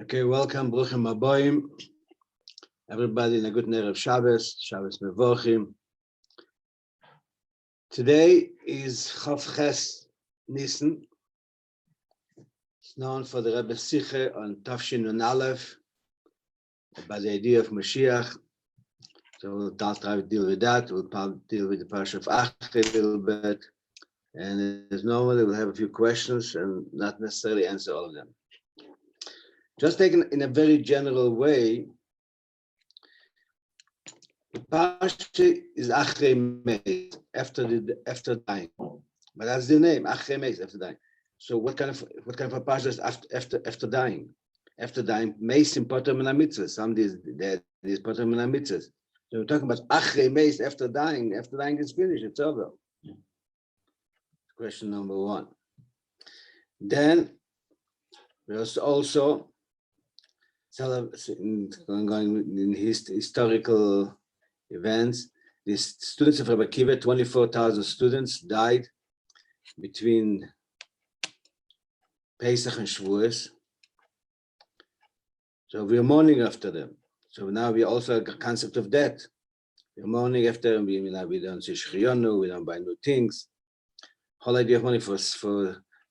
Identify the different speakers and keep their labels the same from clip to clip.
Speaker 1: Okay, welcome, Bruchim Aboim. Everybody in a good Erev Shabbos, Shabbos Mevorchim. Today is Ches Nissen. It's known for the Rebbe Siche on Tafshin and Aleph, about the idea of Mashiach. So we'll try to deal with that. We'll deal with the Parshas of Acharei a little bit. And as normally, we'll have a few questions and not necessarily answer all of them. Just taken in a very general way, the Parsha is Acharei, after dying, but that's the name, Acharei, after dying. So what kind of a Parsha is after dying? After dying, Meis in Potter Min HaMitzvahs. Some days there's Potter Min HaMitzvahs. So we're talking about Acharei after dying. After dying is finished, it's over. Question number one. Then there's also going in historical events. The students of Rabbi 24,000 students died between Pesach and Shavuos. So we are mourning after them. So now we also have a concept of death. We're mourning after them. We don't say shiur, we don't buy new things. Whole idea of money for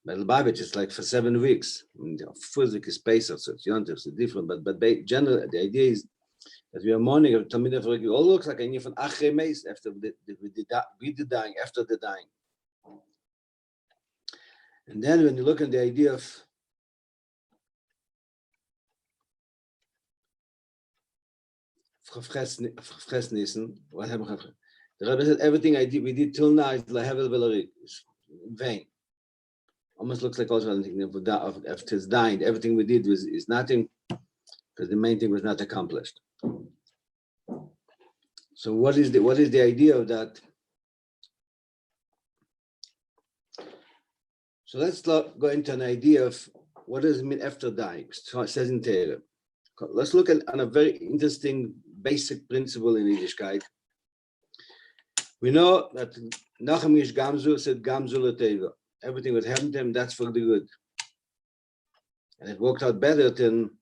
Speaker 1: Lubavitch is like for 7 weeks. I mean, first week is Pesach, so it's Yontif, so different. But generally, the idea is that we are mourning of Talmidei of Rabbi. It all looks like a year from Acharei Meis, after the dying, after the dying. And then when you look at the idea of Ches Nissen, what happened? The Rabbi said everything we did till now is lahevel v'larik, in vain. Almost looks like also after his dying, everything we did is nothing, because the main thing was not accomplished. So what is the idea of that? So let's go into an idea of what does it mean after dying. So it says in Torah. Let's look at a very interesting basic principle in Yiddishkeit. We know that Nachem Ish Gamzu said Gamzu L'Teva. Everything that happened to him, that's for the good. And it worked out better than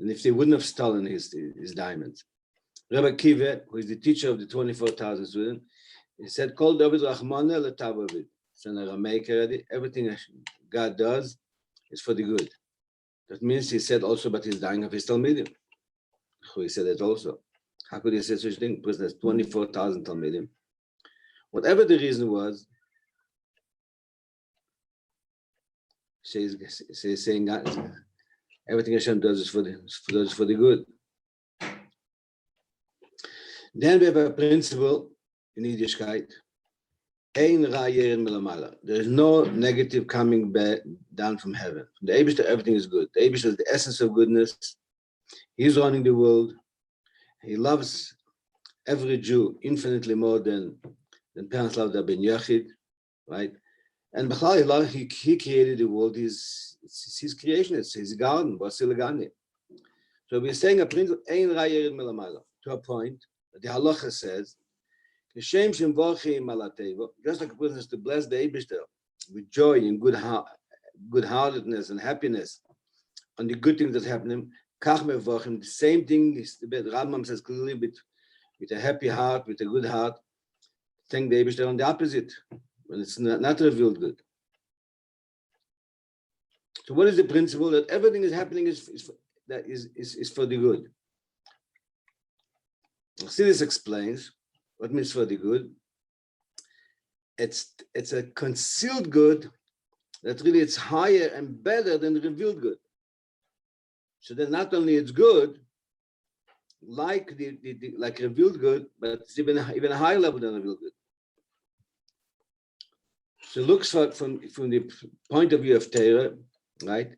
Speaker 1: if they wouldn't have stolen his diamonds. Rabbi Kiva, who is the teacher of the 24,000 students, he said, Kol David Rachmana L'Tavavid. It's an Aramaic already. Everything God does is for the good. That means he said also about his dying of his Talmidim. He said that also. How could he say such a thing? Because there's 24,000 Talmidim. Whatever the reason was, saying that everything Hashem does is for the good. Then we have a principle in Yiddishkeit. There is no negative coming back down from heaven. From the Eibishter, everything is good. The Eibishter is the essence of goodness. He's running the world. He loves every Jew infinitely more than parents love their Ben Yachid, right? And B'chlal, he created the world. It's his creation. It's his garden. So we're saying a principle to a point that the halacha says, just like a person is to bless the Eibishter with joy and good-heartedness and happiness on the good things that happen to him, the same thing is the Rambam says clearly with a happy heart, with a good heart, thank the Eibishter on the opposite, when it's not revealed good. So what is the principle? That everything is happening is for the good. Chassidus explains what means for the good. It's a concealed good that really it's higher and better than the revealed good. So then not only it's good, like like revealed good, but it's even a higher level than revealed good. So it looks from the point of view of Torah, right?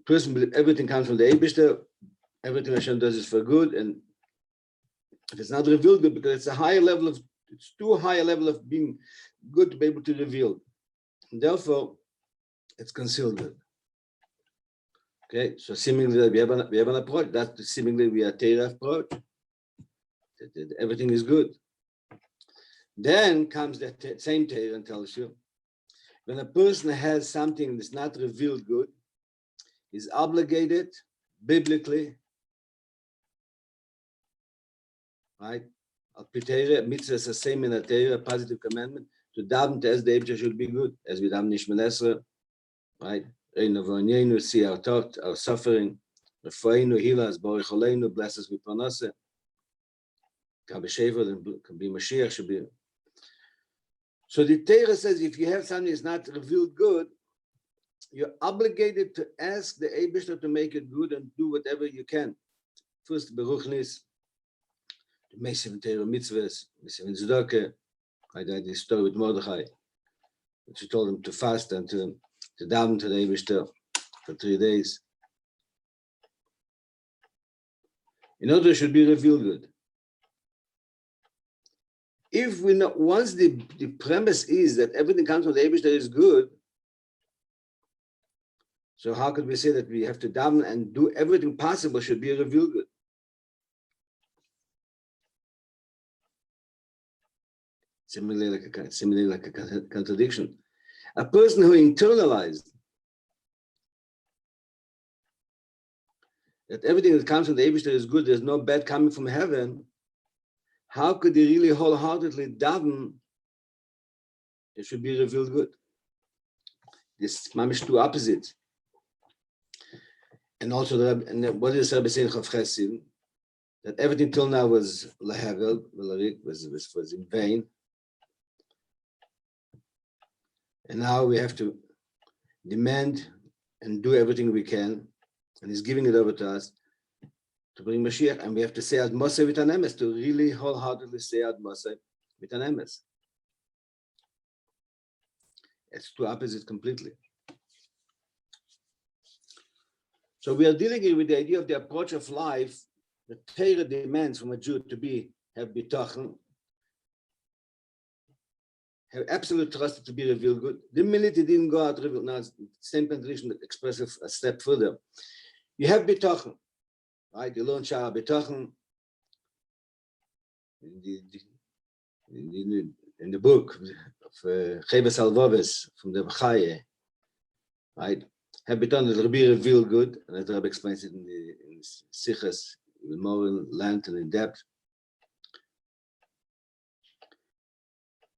Speaker 1: Person, everything comes from the Eibishter. Everything Hashem does is for good, and if it's not revealed good, because it's too high a level of being good to be able to reveal. And therefore, it's concealed good. Okay, so seemingly we have an approach. That's seemingly we are Torah approach. Everything is good. Then comes the same Torah and tells you, when a person has something that's not revealed good, is obligated biblically, right? Al Pitera, mitzvah is the same in a Torah, positive commandment, to daven as the Eibusher should be good, as we daven Nishma Nesra, right? Reinu v'onyenu, see our thought, our suffering. Refueinu, heal us, Baruch Aleinu, bless us with Parnaseh. Can be Shefer, can be Mashiach, should be. So the Torah says if you have something that's not revealed good, you're obligated to ask the Eibusher to make it good and do whatever you can. First, Beruchnis, the Mesiv Torah mitzvahs, Mesiv Tzedakah. I did this story with Mordechai, which he told him to fast and to daven to the Eibusher for 3 days. In order, it should be revealed good. If we know, once the premise is that everything comes from the Eibusher is good, so how could we say that we have to daven and do everything possible should be revealed good? Similarly like a contradiction. A person who internalized that everything that comes from the Eibusher is good, there's no bad coming from heaven, how could he really wholeheartedly daven? It should be revealed good. This mamish two opposites. And also, what is Rabbi saying of Chesed? That everything till now was lehevel, was in vain. And now we have to demand and do everything we can, and he's giving it over to us to bring Mashiach, and we have to say Ad Moshe with an emes, to really wholeheartedly say Ad Moshe with an emes. It's two opposites completely. So we are dealing here with the idea of the approach of life. The Torah demands from a Jew to have bitachon, have absolute trust to be revealed good. The minute it didn't go out revealed, now it's the same contradiction that expresses a step further. You have bitachon, right? You learn Shara bitachon in the book of Cheves Alvaves from the Acharei, right? Have bitachon that will be revealed good, and as the Rabbi explains it in Sichas, even more in length and in depth.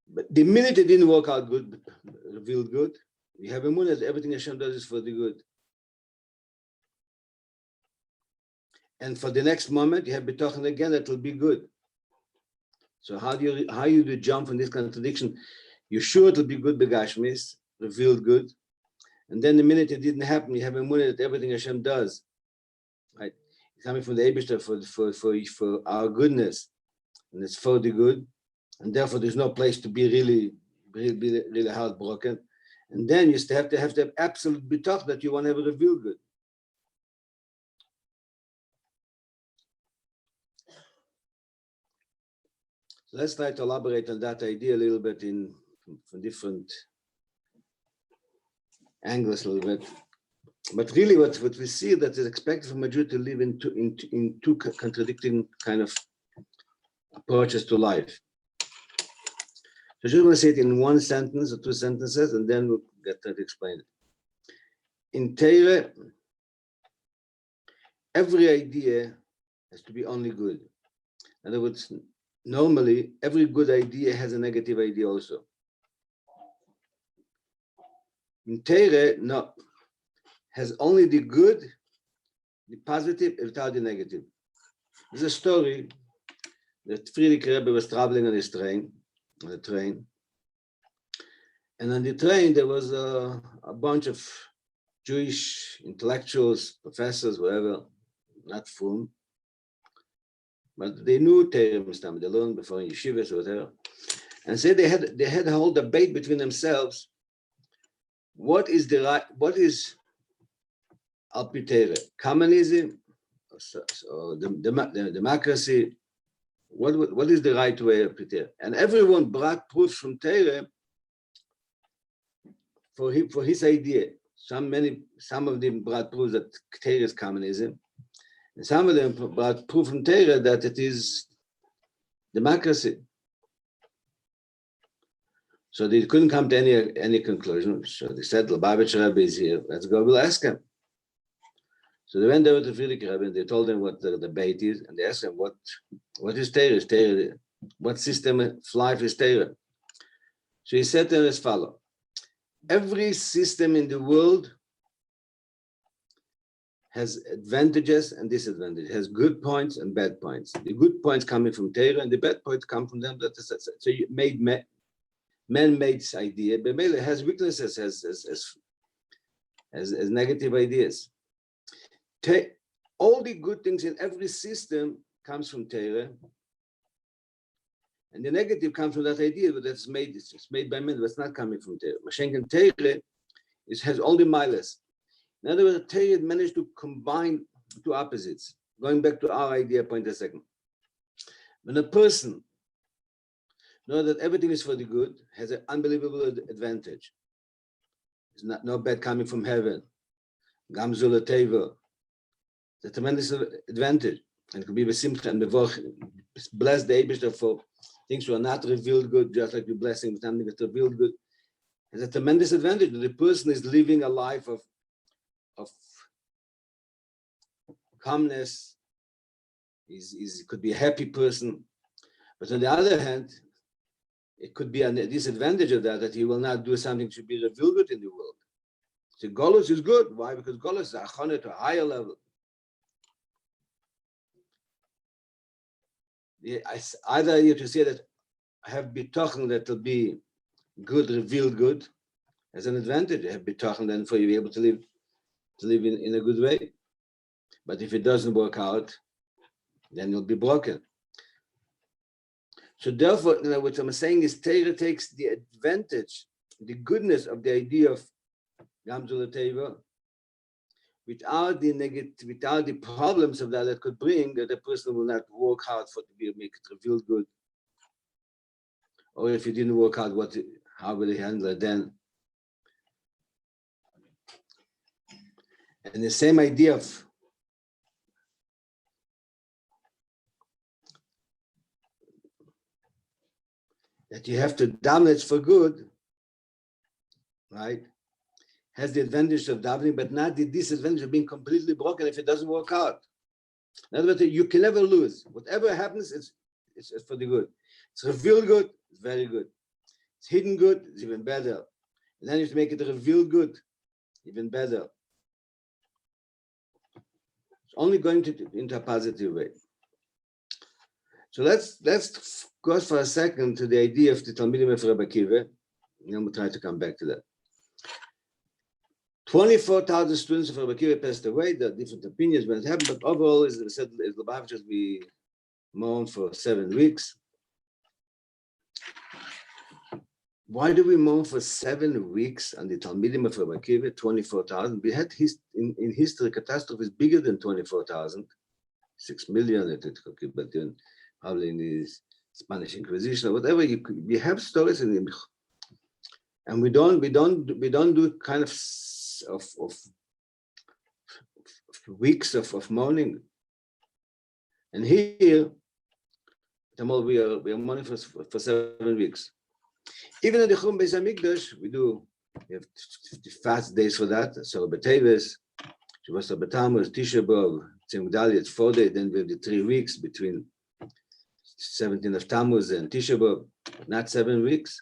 Speaker 1: But the minute it didn't work out good, revealed good, you have a moon that everything Hashem does is for the good. And for the next moment, you have bitachon again that will be good. So how do you jump from this contradiction? You're sure it will be good begashmis, revealed good, and then the minute it didn't happen, you have a moon that everything Hashem does, right? It's coming from the Eibusher for our goodness, and it's for the good. And therefore, there's no place to be really heartbroken. And then you still have to have absolute bitach that you want to have a revealed good. So let's try to elaborate on that idea a little bit from different angles a little bit. But really, what we see that is expected from a Jew to live in two contradicting kind of approaches to life. So I just want to say it in one sentence or two sentences, and then we'll get to explain it. In Torah, every idea has to be only good. In other words, normally, every good idea has a negative idea also. In Torah, no, has only the good, the positive, without the negative. There's a story that Friedrich Rebbe was traveling on the train. And on the train, there was a bunch of Jewish intellectuals, professors, whatever, not frum, but they knew Torah, they learned before in yeshivas or whatever. And so they had a whole debate between themselves. What is al pi Torah? Communism or the democracy? What is the right way of Torah? And everyone brought proofs from Torah for his idea. Some of them brought proofs that Torah is communism, and some of them brought proof from Torah that it is democracy. So they couldn't come to any conclusion. So they said, Lubavitch Rabbi is here. Let's go. We'll ask him. So they went there to Friedrich Rabbi and they told them what the debate is, and they asked him, what is Torah? Is Torah, what system of life is Torah? So he said to them as follows: every system in the world has advantages and disadvantages, has good points and bad points. The good points coming from Torah and the bad points come from them. So you made man-made idea, but it has weaknesses, has negative ideas. All the good things in every system comes from Torah, and the negative comes from that idea, but it's made by men, but it's not coming from Torah. Mashenken Torah has all the milas. In other words, Torah managed to combine two opposites. Going back to our idea, point a second. When a person knows that everything is for the good, has an unbelievable advantage. There's no bad coming from heaven. Gamzul teva. It's a tremendous advantage. And it could be besimcha and bevoch. Bless the Eibishter for things who are not revealed good, just like the blessing with something that's revealed good. It's a tremendous advantage that the person is living a life of calmness, could be a happy person. But on the other hand, it could be a disadvantage of that he will not do something to be revealed good in the world. So Golus is good. Why? Because Golus is achana to a higher level. Either you have to say that I have bitochen that will be good, revealed good, as an advantage. I have bitochen then for you to be able to live in a good way. But if it doesn't work out, then you'll be broken. So therefore, what I'm saying is Torah takes the advantage, the goodness of the idea of Gamzul Teva, without the problems of that could bring that the person will not work hard for to make it revealed good. Or if he didn't work hard, how will he handle it then? And the same idea of that you have to dominate for good, right? Has the advantage of davening, but not the disadvantage of being completely broken if it doesn't work out. In other words, you can never lose. Whatever happens, it's for the good. It's revealed good, it's very good. It's hidden good, it's even better. And then you have to make it revealed good, even better. It's only going into a positive way. So let's go for a second to the idea of the Talmidim of Rabbi Akiva, and then we'll try to come back to that. 24,000 students of Rabbi Akiva passed away. There are different opinions when it happened, but overall, as I said, Lubavitchers we mourned for 7 weeks. Why do we mourn for 7 weeks on the Talmidim of Rabbi Akiva? 24,000. We had in history catastrophes bigger than 24,000, 6 million. But then probably in the Spanish Inquisition or whatever. We have stories in the, and we don't do kind of weeks of mourning. And here, we are mourning for 7 weeks. Even in the Chum Beis Hamikdash, we have the fast days for that. So B'Teves, Shavuos B'Tammuz, Tisha B'Av, Tzim Gdali, it's 4 days. Then we have the 3 weeks between 17th of Tammuz and Tisha B'Av, not 7 weeks.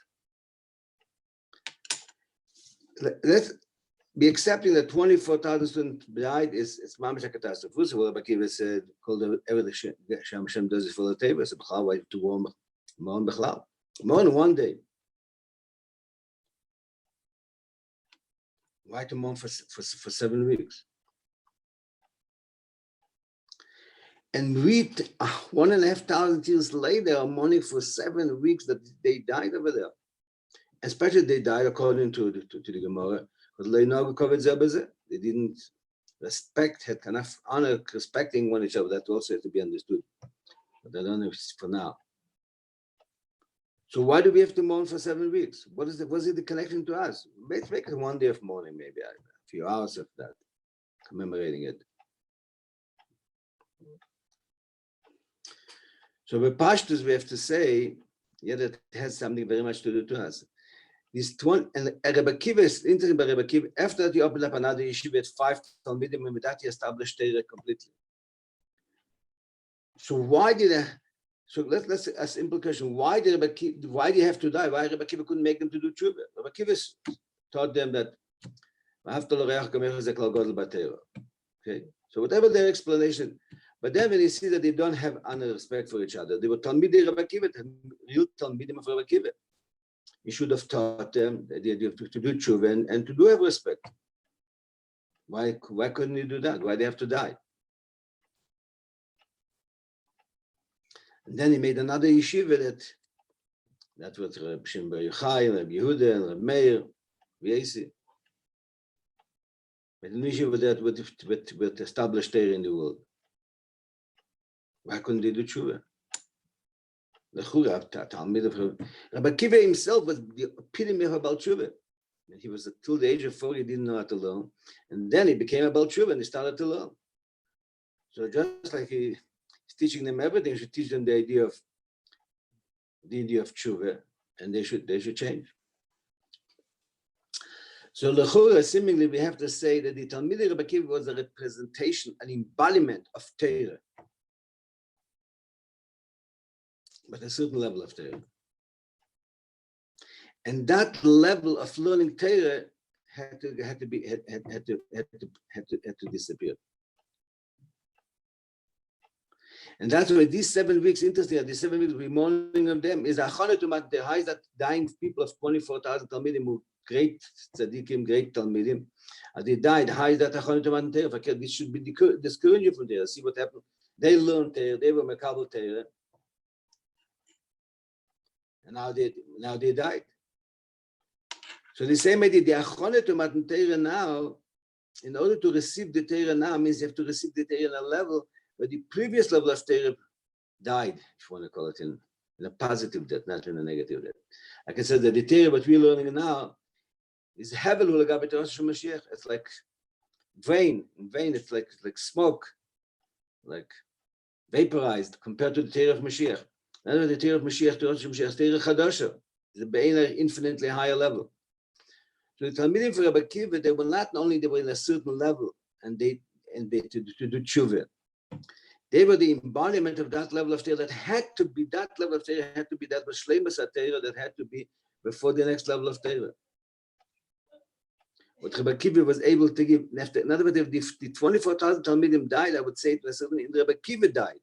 Speaker 1: Let's be accepting that 24,000 students died is mamish a catastrophe. First of all, Rabbi Akiva said, "Called everything Hashem does it for the table." So, "B'chal, why to mourn b'chlal? Mourn 1 day. Why to mourn for 7 weeks?" And we, 1,500 years later, are mourning for 7 weeks that they died over there. Especially they died according to the Gemara. They didn't respect, had enough honor, respecting one each other. That also has to be understood. But I don't know if it's for now. So why do we have to mourn for 7 weeks? Was it the connection to us? Let's make it 1 day of mourning, maybe a few hours of that, commemorating it. So with Parshas, we have to say, yeah, that has something very much to do to us. This 20, and Rabbi Akiva is interesting by Rabbi Akiva. After that, he opened up another yeshiva at 5 Talmidim, and with that, he established Torah completely. So why did I? So let's ask a simple question: why did Rabbi Akiva, why do you have to die? Why Rabbi Akiva couldn't make them to do tshuva? Rabbi Akiva taught them that. Okay, so whatever their explanation, but then when you see that they don't have honor respect for each other, they were Talmidei Rabbi Akiva, real Talmidim of Rabbi Akiva. You should have taught them the idea to do tshuva and to do have respect. Why couldn't you do that? Why they have to die? And then he made another yeshiva that was Rabbi Shimon Bar Yochai, Rabbi Yehuda, and Rabbi Meir, Yesi. But an yeshiva that would establish Torah in the world. Why couldn't they do tshuva? Rabbi Akiva himself was the epitome of a Baal Tshuva. And he was till the age of 40, he didn't know how to learn. And then he became a Baal Tshuva and he started to learn. So just like he's teaching them everything, he should teach them the idea of tshuva, and they should change. So l'chora, seemingly we have to say that the Talmidei Rabbi Akiva was a representation, an embodiment of Torah, but a certain level of Torah. And that level of learning Torah had to disappear. And that's why these 7 weeks, interesting, these 7 weeks we're mourning of them, is Acharei to the highs that dying people of 24,000 Talmidim, who great tzaddikim, great Talmidim, as they died, highs that Acharei to Torah. This should be discouraging from there. See what happened. They learned Torah, they were Mekabel Torah, and now they died. So the same idea, the Acharei to Torah now, in order to receive the Torah now, means you have to receive the Torah on a level where the previous level of Torah died, if you want to call it in a positive death, not in a negative death. Like I said, that the Torah, what we're learning now, is hevel ulagabe Torah shel Mashiach. It's like vain. In vain, it's like smoke, like vaporized compared to the Torah of Mashiach. Now the Torah of Mashiach, Torah shel Mashiach, Torah chadasha, is an infinitely higher level. So the Talmidim for Rabbi Akiva, they were not only they were in a certain level, and they to do tshuva. They were the embodiment of that level of Torah that had to be that level of Torah, had to be that Shleimus Torah that had to be before the next level of Torah. What Rabbi Akiva was able to give, in other words, if the 24,000 Talmidim died, I would say to a certain extent, Rabbi Akiva died.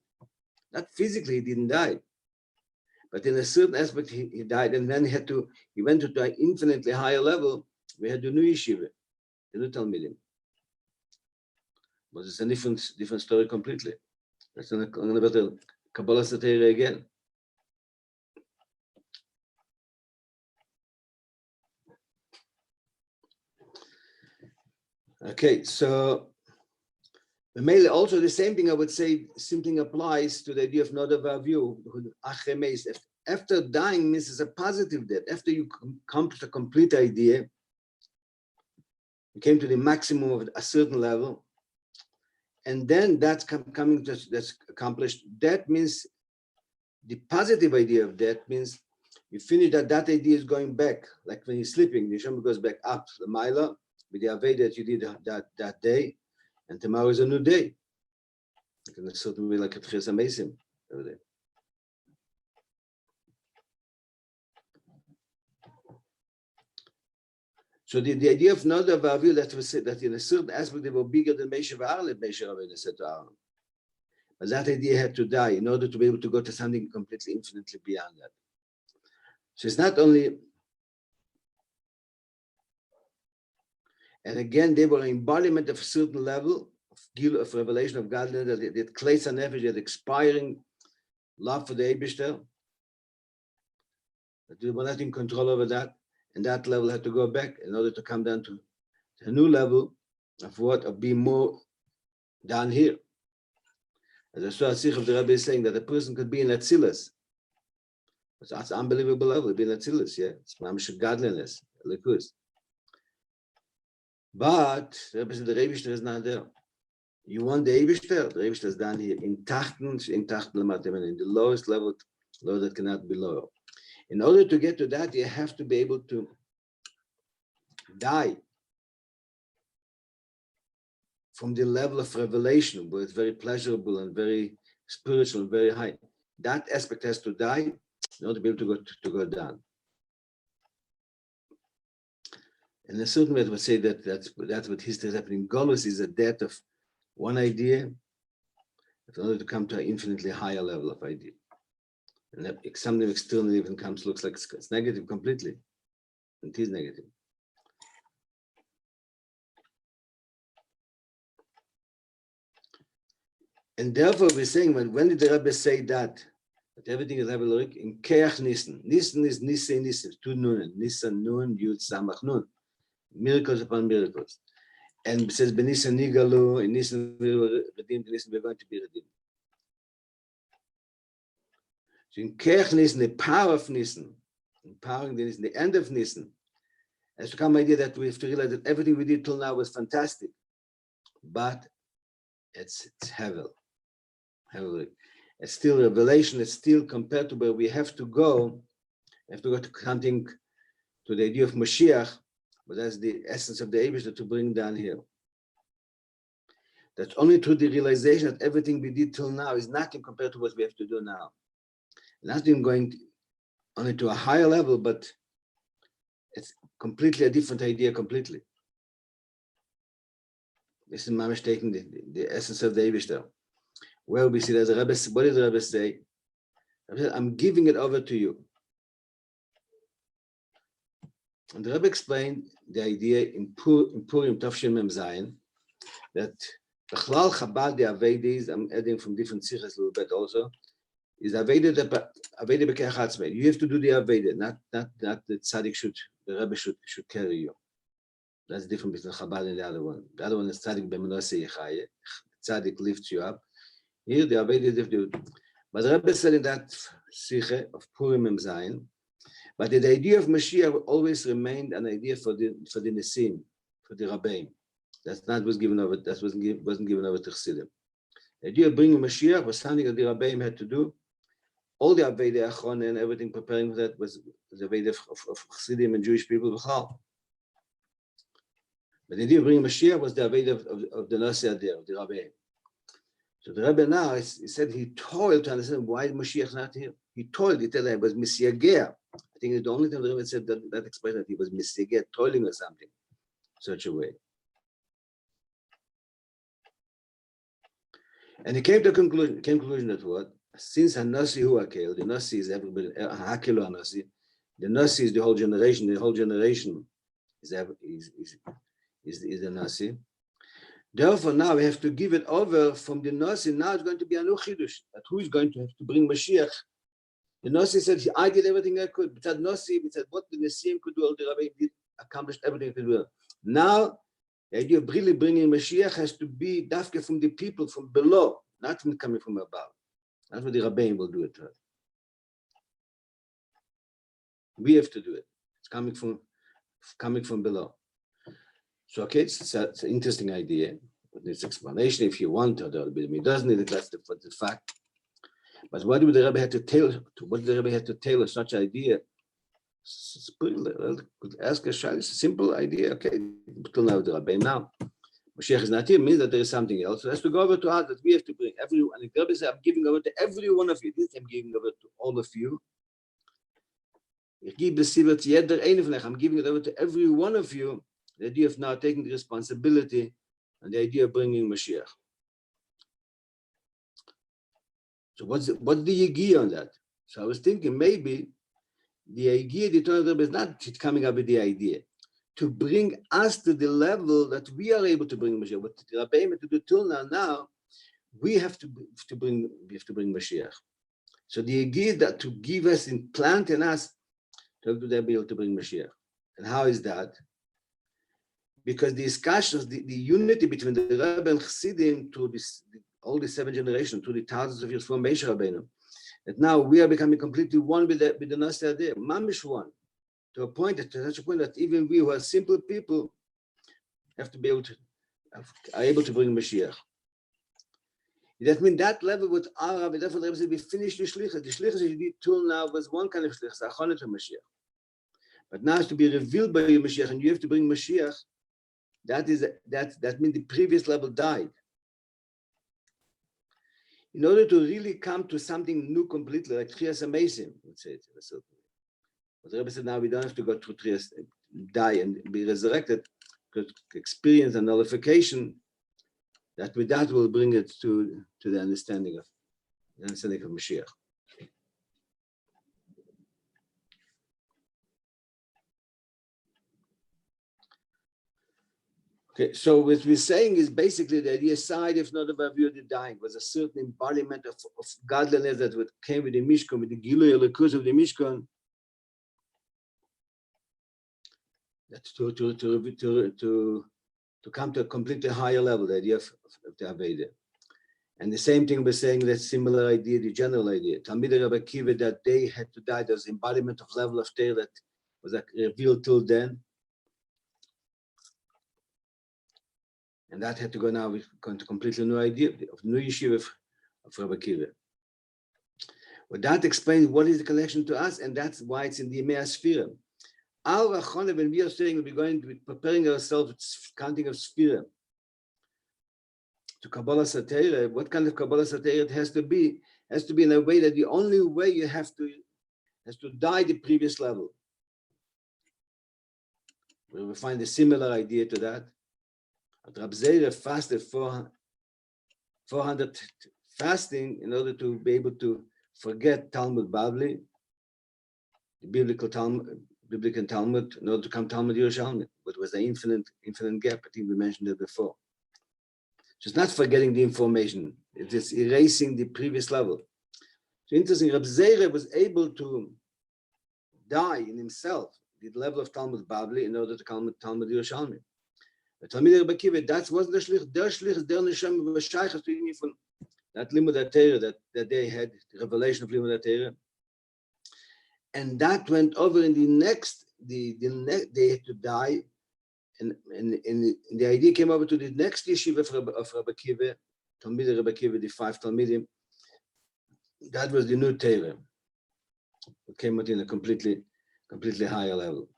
Speaker 1: Not physically, he didn't die, but in a certain aspect, he died, and then he went to an infinitely higher level. We had the new yeshiva, the new Talmidim. But it's a different story completely. That's another Kabbalah Satira again. Okay, so mainly also the same thing I would say simply applies to the idea of Nodav view. After dying means it's a positive death. After you accomplish a complete idea, you came to the maximum of a certain level, and then that's that's accomplished. That means the positive idea of that means you finish that idea is going back, like when you're sleeping, the Neshama goes back up the Maila with the Aved that you did that day, and tomorrow is a new day. In a certain way, like a Tchias HaMeisim every day. So the idea of Nodav Avil, that was said that in a certain aspect they were bigger than Moshe V'Aaron, Moshe Rabbeinu said to Aaron. But that idea had to die in order to be able to go to something completely infinitely beyond that. So it's not only, and again, they were an embodiment of a certain level of revelation of godliness, that Kleis HaNefesh, that expiring love for the Eibishter, that they were not in control over that, and that level had to go back in order to come down to a new level of being more down here. As I saw a sikh of the Rabbi saying that a person could be in Atzilus. That's an unbelievable level, be in Atzilus, yeah? It's mamish godliness, likus. But the Rabbi said the Eibishter is not there. You want the Eibishter? The Eibishter is down here in Tachten Lamatim, in the lowest level, low that cannot be lower. In order to get to that, you have to be able to die from the level of revelation, where it's very pleasurable and very spiritual and very high. That aspect has to die in order to be able to go down. And in a certain way, I would say that that's what history is happening. Golus is a death of one idea in order to come to an infinitely higher level of idea. And that something external even comes, looks like it's negative completely. And it is negative. And therefore, we're saying, when did the Rabbi say that everything is Rabbi in Keach Nissen? Nissen is Nissen, two Nunen. Nissen, Nun, Yud, Samach, Nun. Miracles upon miracles. And it says, Benissen Nigalu, in Nissen we were redeemed, in Nissen we're going to be redeemed. So in Keach Nissen, the power of Nissen, empowering the Nissen, the end of Nissen, has to come idea that we have to realize that everything we did till now was fantastic, but it's Hevel. It's still revelation, it's still compared to where we have to go to something, to the idea of Mashiach, but that's the essence of the Eibishter to bring down here. That's only through the realization that everything we did till now is nothing compared to what we have to do now. Nothing going only to a higher level, but it's completely a different idea completely. This is Mamish taking the essence of the Eibishter. Where we see that the Rabbi, what did the Rabbi say? Rabbi said, I'm giving it over to you. And the Rabbi explained the idea in Purim Tafshin Mem Zayin that the Chlal Chabad, the Avedis, I'm adding from different sichas a little bit also, is Aveda B'Keach Atzmei. You have to do the Aveda, not the Tzaddik the Rabbi should carry you. That's different between Chabad and the other one. The other one is Tzaddik B'Menaseh Yechaye. Tzaddik lifts you up. Here the Aveda is do. But the Rabbi said in that Sikhe of Purim Mem Zayin, but the idea of Mashiach always remained an idea for the Nesim, for the Rabbeim. That's not was given over. That wasn't given over to Chassidim. The idea of bringing Mashiach was something that the Rabbeim had to do. All the Aveda Achron and everything preparing for that was the Aveda of Chassidim and Jewish people. But the idea of bringing Mashiach was the Aveda of the Nasi Adir, of the Rabbeim. So the Rebbe now, he said he toiled to understand why Mashiach is not here. He toiled, he told him it was Misiageh. I think it's the only time the Rebbe said that expression that he was Misiageh, toiling or something, such a way. And he came to a conclusion that what? Since Hanasi Hu Hakel, the Nasi is everybody, Hakelu Hanasi, the Nasi is the whole generation is the Nasi. Therefore, now we have to give it over from the Nasi. Now it's going to be a new Chidush. That who is going to have to bring Mashiach? The Nasi said, I did everything I could. But that Nasi, said what the Nesim could do, all the Rabbi did, accomplished everything they could do. Now, the idea of really bringing Mashiach has to be dafke from the people, from below, not from coming from above. That's what the Rabbi will do it to us. We have to do it. It's coming from below. So, okay, it's an interesting idea. With this explanation, if you want, or it doesn't need it, that's the fact. But what did the Rabbi have to tailor? What did the Rabbi have to tailor such idea? Ask a child, it's a simple idea. Okay, till now the Rabbi now. Mashiach is not here, means that there is something else. So it has to go over to us that we have to bring everyone. And the Rabbi said, I'm giving over to every one of you. This I'm giving over to all of you. I'm giving it over to every one of you. The idea of now taking the responsibility and the idea of bringing Mashiach. So what's the Yigi on that? So I was thinking maybe the idea, the Torah is not coming up with the idea to bring us to the level that we are able to bring Mashiach. What the Rabbi had to do till now, we have to bring Mashiach. So the idea that to give us, implant in us, to be able to bring Mashiach. And how is that? Because the discussions, the unity between the Rebbe and Chassidim to all the 7 generations, to the thousands of years from Moshe Rabbeinu, that now we are becoming completely one with the Nasi Adeh, mamish one, to such a point that even we who are simple people have to be able to, are able to bring Mashiach. That means that level with our Rabbi, therefore the Rebbe said we finished the shlichus. The shlichus that you did till now was one kind of shlichus, achonah to Mashiach. But now it's to be revealed by your Mashiach, and you have to bring Mashiach. That means the previous level died. In order to really come to something new completely, like Trias Amazing, let's say it in a certain way. But the Rebbe said now we don't have to go through Trias, die and be resurrected, because experience and nullification, that with that will bring it to the understanding of Mashiach. Okay, so what we're saying is basically the idea side, if not about the dying, was a certain embodiment of godliness that came with the Mishkan, with the Gilui Elokus of the Mishkan, that's to come to a completely higher level, the idea of the Aveda. And the same thing we're saying, that similar idea, the general idea. Talmidei Rabbi Akiva, that they had to die, there's embodiment of level of Torah that was revealed till then. And that had to go now, we've gone to completely new idea of new yeshiva of Rabbi Akiva. Well, that explains what is the connection to us, and that's why it's in the Yemei Sfirim. Our Achone, when we are saying we're going to be preparing ourselves, counting of Sfirim, to Kabbalah Satira, what kind of Kabbalah Satira it has to be in a way that the only way you has to die the previous level. We will find a similar idea to that. Rabbi Zeira fasted 400 fasting in order to be able to forget Talmud Bavli, the biblical Talmud, in order to come Talmud Yerushalmi, but was an infinite gap. I think we mentioned it before. Just not forgetting the information, it's just erasing the previous level. So interesting, Rabbi Zeira was able to die in himself, the level of Talmud Bavli, in order to come Talmud Yerushalmi. But Talmidei Rabbi Akiva, that wasn't the shlich. Their shlich, their neshama was shaychas to even from that limud Torah that they had, the revelation of limud Torah, and that went over in the next. They had to die. And the idea came over to the next yeshiva of Rabbi Akiva, Talmidei Rabbi Akiva, the 5 Talmidim. That was the new Torah. It came out in a completely higher level.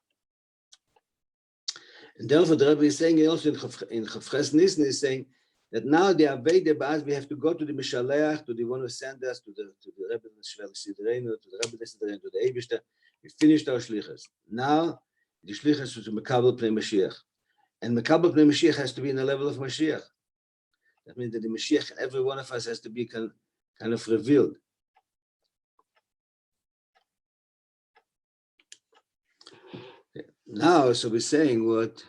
Speaker 1: And therefore, the Rabbi is saying also in Chavches Nissen is saying that now the Aveda Ba'az, we have to go to the Mishaleach, to the one who sent us, to the Rebbe Sidreinu, to the Rebbe Sidreinu, to the Eibishter. We finished our shlichus. Now the shlichus is to Mekabel Pnei Mashiach. And Mekabel Pnei Mashiach has to be in the level of Mashiach. That means that the Mashiach, every one of us has to be kind of revealed. Now, so we're saying what?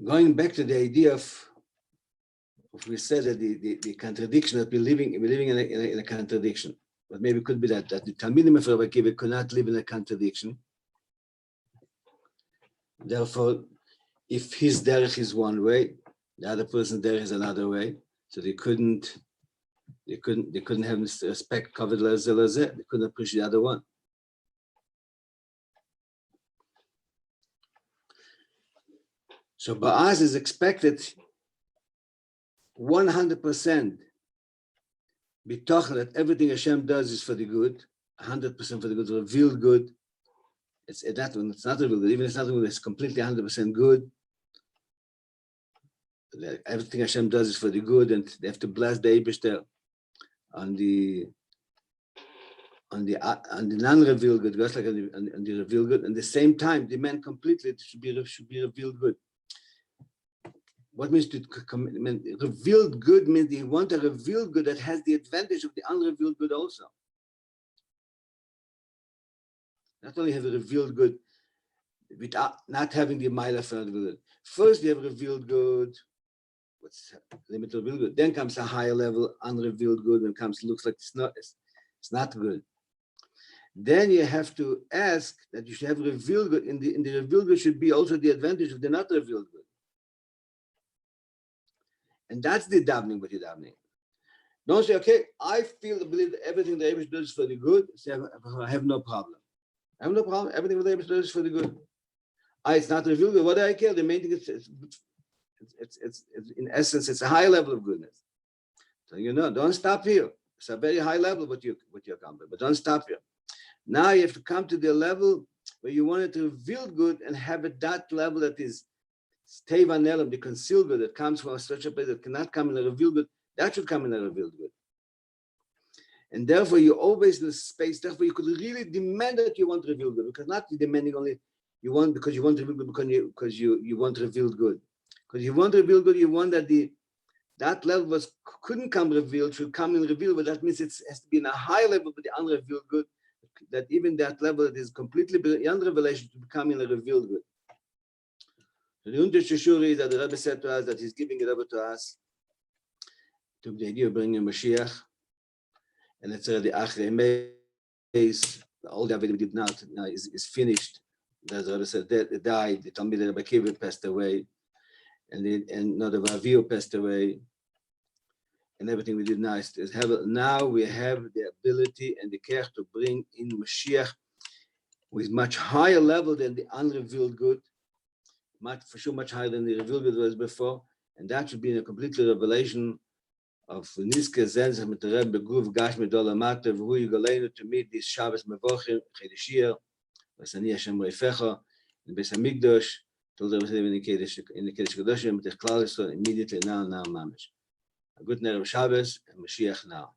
Speaker 1: Going back to the idea of we said that the contradiction that we're living in a contradiction. But maybe it could be that the Talmidim of Rabbi Akiva could not live in a contradiction. Therefore, if his derech is one way, the other person's derech is another way. So they couldn't have respect covered lazeh. They couldn't appreciate the other one. So Ba'az is expected 100% bitochen that everything Hashem does is for the good, 100% for the good, revealed good. It's that one. It's not revealed good. Even if it's not revealed good, it's completely 100% good. Everything Hashem does is for the good, and they have to bless the Eibishter on the non-revealed good, just like on the revealed good. And at the same time, demand completely it should be revealed good. What means revealed good means you want a revealed good that has the advantage of the unrevealed good also. Not only have a revealed good without not having the mile of revealed good. First, you have revealed good. What's limited revealed good? Then comes a higher level unrevealed good, and looks like it's not good. Then you have to ask that you should have revealed good. In the revealed good should be also the advantage of the not revealed good. And that's the davening, what you're davening. Don't say, okay, I believe that everything the Rebbe does is for the good. Say, I have no problem. I have no problem. Everything the Rebbe does is for the good. It's not revealed good. What do I care? The main thing is, it's in essence, it's a high level of goodness. So don't stop here. It's a very high level what you accomplish, but don't stop here. Now you have to come to the level where you want it to reveal good and have it that level that is Tevan Elam, the concealed good that comes from such a place that cannot come in a revealed good, that should come in a revealed good. And therefore, you're always in a space, therefore, you could really demand that you want revealed good, because not demanding only you want because you want revealed good, because you want revealed good. Because you want revealed good, you want that that level couldn't come revealed, should come in revealed, but that means it has to be in a high level with the unrevealed good, that even that level that is completely beyond revelation to become in a revealed good. So the shiur is that the Rabbi said to us that he's giving it over to us to the idea of bringing Mashiach, and it's already Acharei. All the Avodah we did now is finished. The Rabbi said that died. The Talmid Rabbi Kiva passed away, and the Rabbi passed away, and everything we did now is now we have the ability and the care to bring in Mashiach with much higher level than the unrevealed good, for sure much higher than the revealed good was before, and that should be in a completely revelation of Niske Zenz mit der Rebbe Guv Gash mit Dola Mate v'hu yigaleinu to meet this Shabbos Mevochim Chedishir v'sani Hashem Reifecha in Beis Hamikdash told the Rebbe in the Kedesh Kedoshim with the Klal Yisrael immediately now mamish. A good night of Shabbos and Mashiach now.